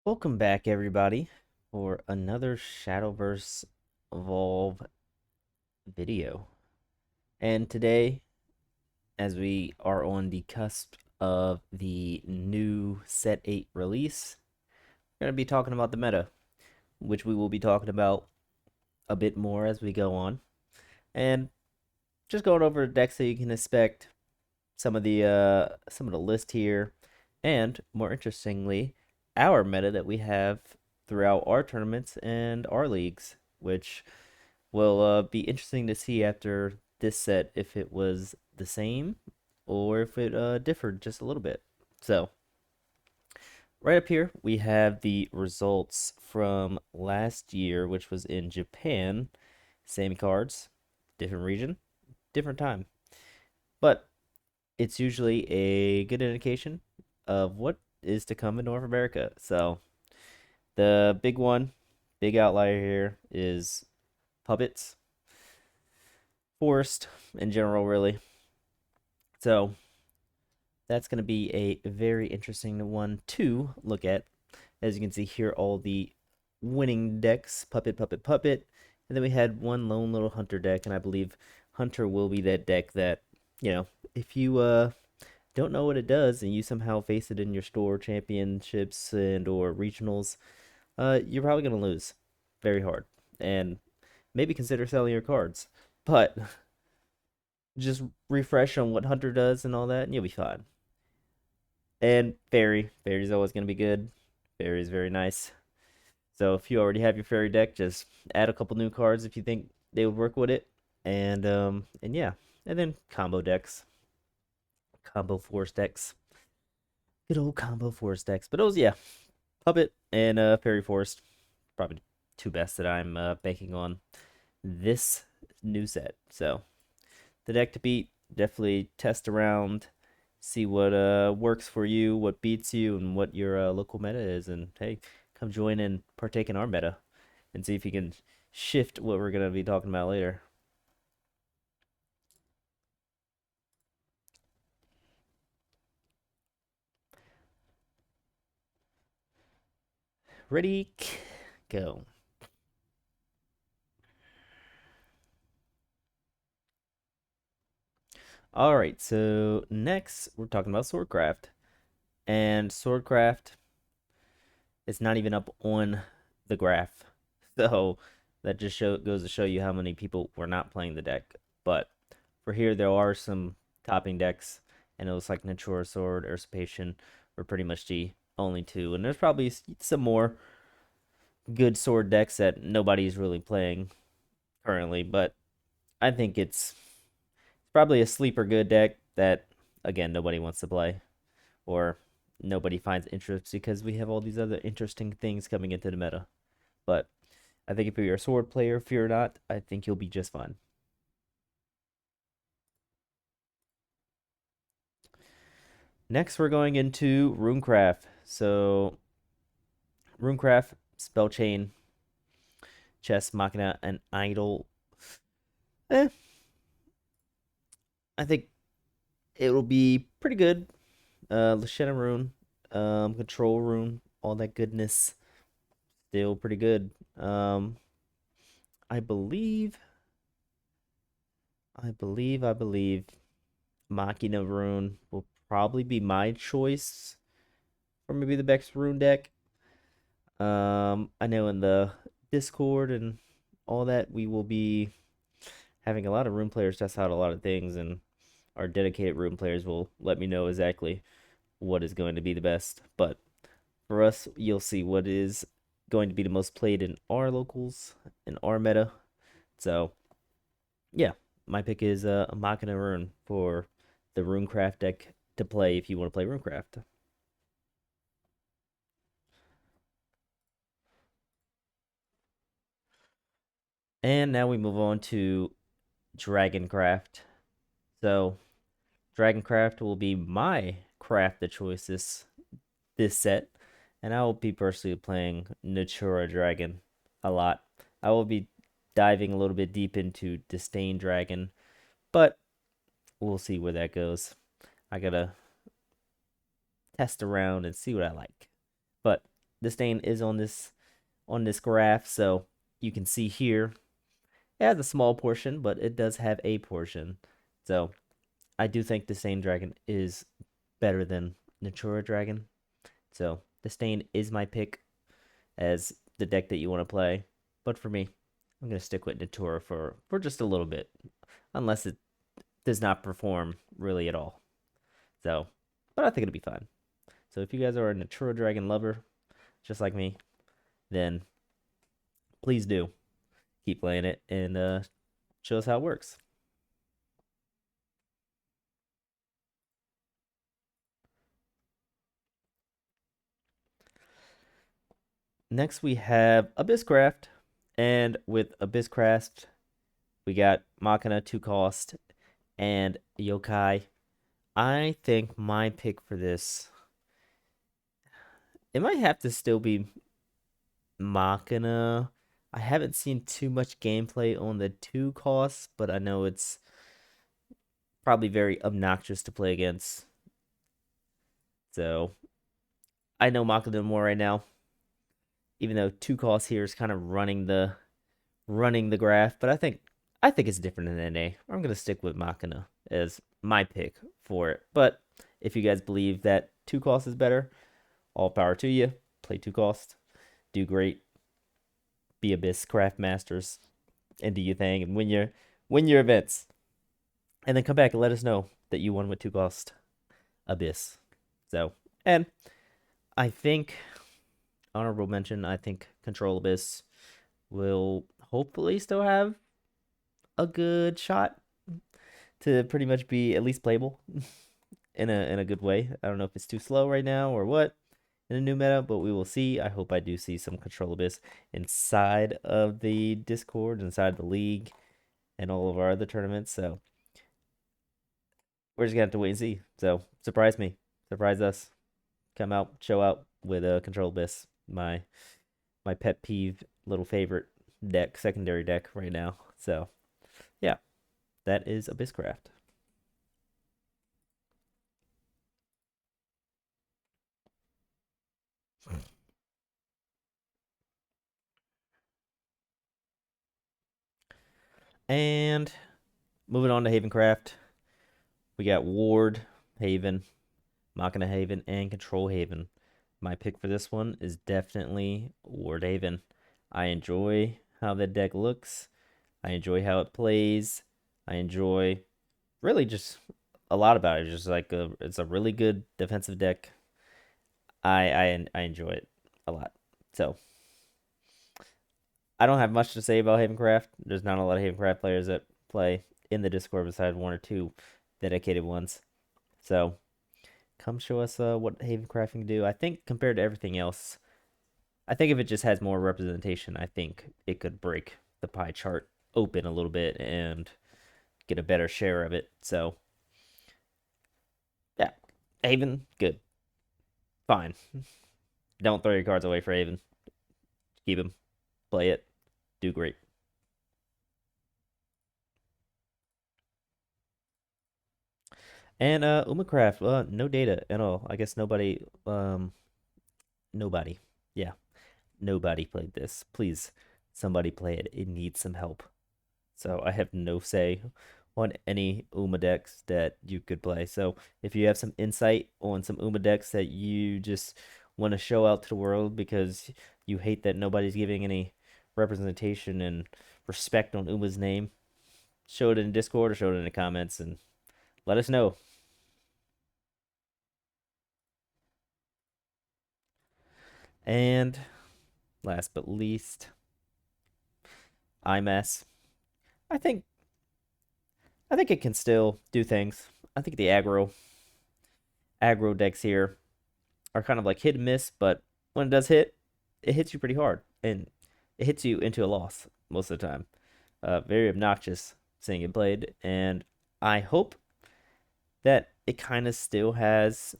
Welcome back, everybody, for another Shadowverse Evolve video. And today, as we are on the cusp of the new Set 8 release, we're going to be talking about the meta, which we will be talking about a bit more as we go on. And just going over the decks so you can expect some of the list here, and more interestingly, our meta that we have throughout our tournaments and our leagues, which will be interesting to see after this set if it was the same or if it differed just a little bit. So right up here we have the results from last year, which was in Japan. Same cards, different region, different time, but it's usually a good indication of what is to come in North America. So the big outlier here is puppets, forest in general, really. So that's going to be a very interesting one to look at. As you can see here, all the winning decks, puppet, puppet, puppet. And then we had one lone little hunter deck, and I believe hunter will be that deck that, if you don't know what it does and you somehow face it in your store championships and or regionals, you're probably going to lose very hard and maybe consider selling your cards. But just refresh on what hunter does and all that, and you'll be fine. And fairy's always going to be good. Fairy is very nice. So if you already have your fairy deck, just add a couple new cards if you think they would work with it. And yeah. And then combo decks. Combo force decks. Good old combo force decks. But those, yeah, puppet and fairy forest, probably two best that I'm banking on this new set. So the deck to beat, definitely test around, see what works for you, what beats you, and what your local meta is. And hey, come join and partake in our meta and see if you can shift what we're gonna be talking about later. Ready, go. All right, so next we're talking about Swordcraft, and Swordcraft is not even up on the graph, so that just goes to show you how many people were not playing the deck. But for here, there are some topping decks, and it looks like Natura Sword, Usurpation were pretty much the only two, and there's probably some more good sword decks that nobody's really playing currently, but I think it's probably a sleeper good deck that again nobody wants to play or nobody finds interest because we have all these other interesting things coming into the meta. But I think if you're a sword player, fear not, I think you'll be just fine. Next, we're going into Runecraft. So, Runecraft, Spell Chain, Chess, Machina, and Idol. Eh, I think it'll be pretty good. Lashena Rune, Control Rune, all that goodness, still pretty good. I believe, I believe Machina Rune will probably be my choice for maybe the best Rune deck. I know in the Discord and all that, we will be having a lot of Rune players test out a lot of things, and our dedicated Rune players will let me know exactly what is going to be the best. But for us, you'll see what is going to be the most played in our locals, in our meta. So, yeah, my pick is a Machina Rune for the Runecraft deck to play if you want to play Runecraft. And now we move on to Dragoncraft. So, Dragoncraft will be my craft of choice this set, and I will be personally playing Natura Dragon a lot. I will be diving a little bit deep into Disdain Dragon, but we'll see where that goes. I gotta test around and see what I like. But the stain is on this graph, so you can see here it has a small portion, but it does have a portion. So I do think the Stain Dragon is better than Natura Dragon. So the Stain is my pick as the deck that you want to play. But for me, I'm gonna stick with Natura for just a little bit, unless it does not perform really at all. So, but I think it'll be fine. So if you guys are a Natura Dragon lover, just like me, then please do keep playing it and show us how it works. Next we have Abysscraft, and with Abysscraft we got Machina 2 cost and Yokai. I think my pick for this, it might have to still be Machina. I haven't seen too much gameplay on the 2 costs, but I know it's probably very obnoxious to play against. So I know Machina more right now, even though 2 costs here is kind of running the graph, but I think it's different in NA. I'm gonna stick with Machina as my pick for it. But if you guys believe that 2 cost is better, all power to you. Play 2 cost, do great, be Abyss Craft Masters, and do your thing and win your events. And then come back and let us know that you won with 2 cost Abyss. So, and I think honorable mention, I think Control Abyss will hopefully still have a good shot to pretty much be at least playable in a good way. I don't know if it's too slow right now or what in the new meta, but we will see. I hope I do see some Control Abyss inside of the Discord, inside the league, and all of our other tournaments. So we're just gonna have to wait and see. So surprise me, surprise us, come out, show out with a Control Abyss, my pet peeve, little favorite deck, secondary deck right now. So yeah, that is Abysscraft. And moving on to Havencraft, we got Ward, Haven, Machina Haven, and Control Haven. My pick for this one is definitely Ward Haven. I enjoy how the deck looks. I enjoy how it plays. I enjoy really just a lot about it. Just like it's a really good defensive deck. I enjoy it a lot. So I don't have much to say about Havencraft. There's not a lot of Havencraft players that play in the Discord besides one or two dedicated ones. So come show us what Havencraft can do. I think compared to everything else, I think if it just has more representation, I think it could break the pie chart open a little bit and get a better share of it. So yeah, Haven, good, fine. Don't throw your cards away for Haven. Keep them, play it, do great. And Umacraft, no data at all. I guess nobody. Yeah, nobody played this. Please, somebody play it. It needs some help. So I have no say on any Uma decks that you could play. So if you have some insight on some Uma decks that you just want to show out to the world because you hate that nobody's giving any representation and respect on Uma's name, show it in Discord or show it in the comments and let us know. And last but least, IMS. I think I think it can still do things. I think the aggro decks here are kind of like hit and miss, but when it does hit, it hits you pretty hard and it hits you into a loss most of the time. Very obnoxious seeing it played, and I hope that it kind of still has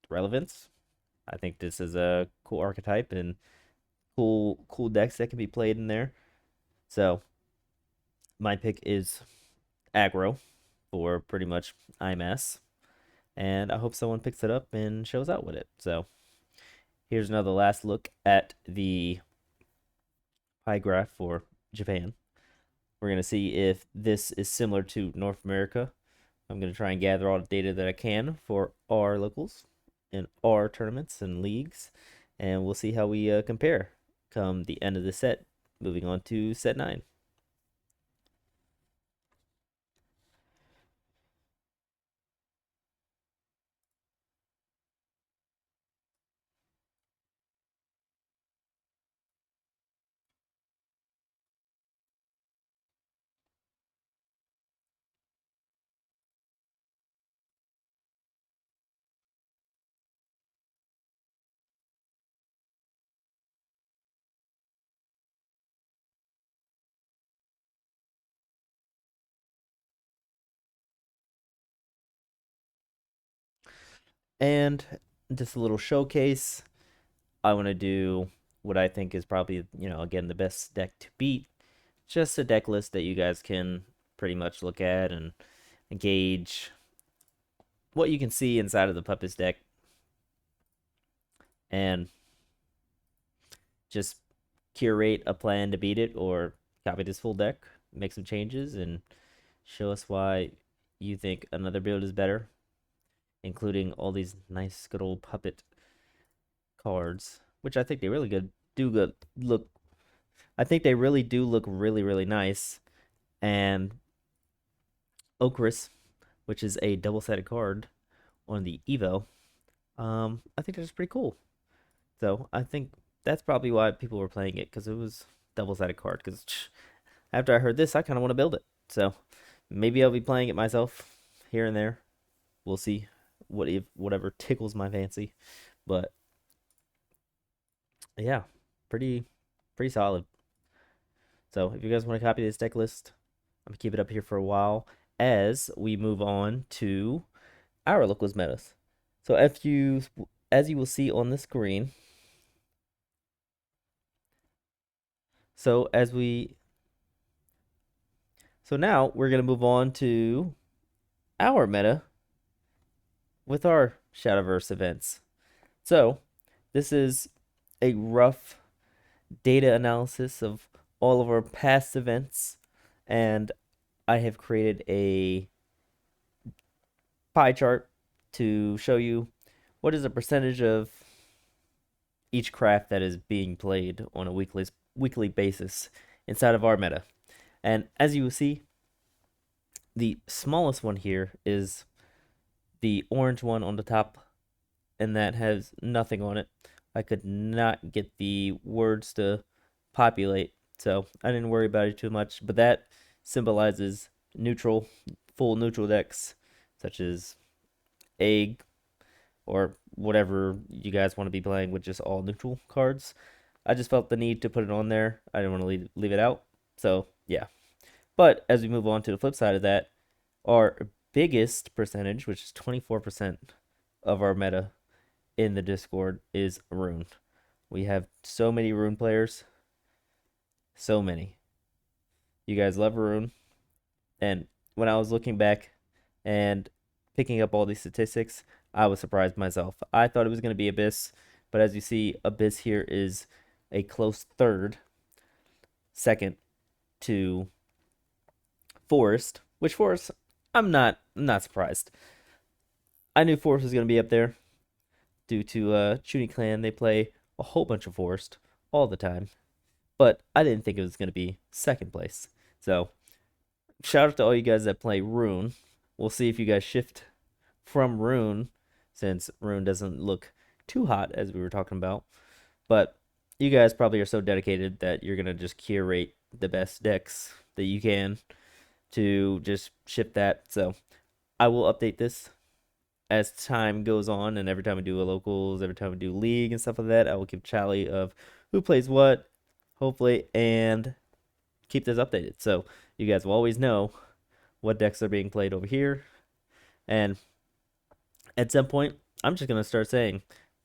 relevance. I think this is a cool archetype and cool decks that can be played in there. So my pick is aggro for pretty much IMS, and I hope someone picks it up and shows out with it. So Here's another last look at the pie graph for Japan. We're going to see if this is similar to North America. I'm going to try and gather all the data that I can for our locals and our tournaments and leagues, and we'll see how we compare come the end of the set. Moving on to set 9. And just a little showcase. I want to do what I think is probably, again, the best deck to beat. Just a deck list that you guys can pretty much look at and gauge what you can see inside of the Puppets deck and just curate a plan to beat it or copy this full deck, make some changes, and show us why you think another build is better, including all these nice, good old puppet cards, which I think they really good do good look. I think they really do look really, really nice. And Okris, which is a double-sided card on the Evo, I think that's pretty cool. So I think that's probably why people were playing it because it was double-sided card. Because after I heard this, I kind of want to build it. So maybe I'll be playing it myself here and there. We'll see whatever tickles my fancy. But yeah, pretty pretty solid. So if you guys want to copy this deck list, I'm gonna keep it up here for a while as we move on to our locals metas. So as you will see on the screen, so as we so now we're gonna move on to our meta with our Shadowverse events. So this is a rough data analysis of all of our past events, and I have created a pie chart to show you what is the percentage of each craft that is being played on a weekly basis inside of our meta. And as you will see, the smallest one here is the orange one on the top, and that has nothing on it. I could not get the words to populate, so I didn't worry about it too much. But that symbolizes neutral, full neutral decks, such as Egg or whatever you guys want to be playing with just all neutral cards. I just felt the need to put it on there. I didn't want to leave it out. So, yeah. But as we move on to the flip side of that, our biggest percentage, which is 24% of our meta in the Discord, is Rune. We have so many Rune players. So many. You guys love Rune. And when I was looking back and picking up all these statistics, I was surprised myself. I thought it was going to be Abyss, but as you see, Abyss here is a close second to Forest, which Forest, I'm not surprised. I knew Forest was going to be up there due to Chuny Clan. They play a whole bunch of Forest all the time, but I didn't think it was going to be second place. So shout out to all you guys that play Rune. We'll see if you guys shift from Rune, since Rune doesn't look too hot as we were talking about. But you guys probably are so dedicated that you're gonna just curate the best decks that you can to just shift that. So I will update this as time goes on, and every time we do a locals, every time we do league and stuff like that, I will keep tally of who plays what, hopefully, and keep this updated. So you guys will always know what decks are being played over here. And at some point, I'm just gonna start saying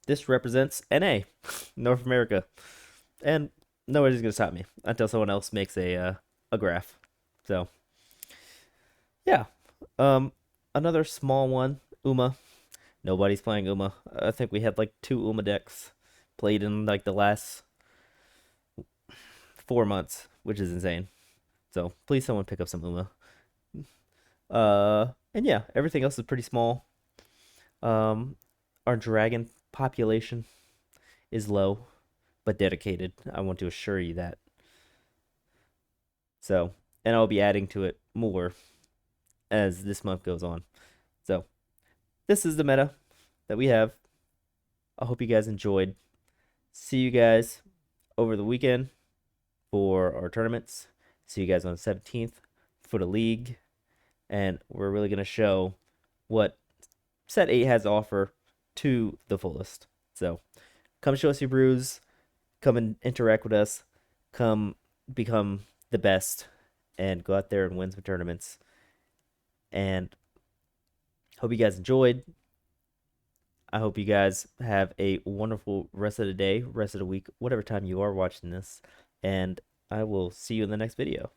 this represents NA, North America, and nobody's gonna stop me until someone else makes a graph. So yeah, another small one, Uma. Nobody's playing Uma. I think we had like two Uma decks played in like the last 4 months, which is insane. So please, someone pick up some Uma. And yeah, everything else is pretty small. Um, our dragon population is low, but dedicated. I want to assure you that. So, and I'll be adding to it more as this month goes on. So, this is the meta that we have. I hope you guys enjoyed. See you guys over the weekend for our tournaments. See you guys on the 17th for the league. And we're really going to show what Set 8 has to offer to the fullest. So, come show us your brews. Come and interact with us. Come become the best and go out there and win some tournaments. And hope you guys enjoyed. I hope you guys have a wonderful rest of the day, rest of the week, whatever time you are watching this. And I will see you in the next video.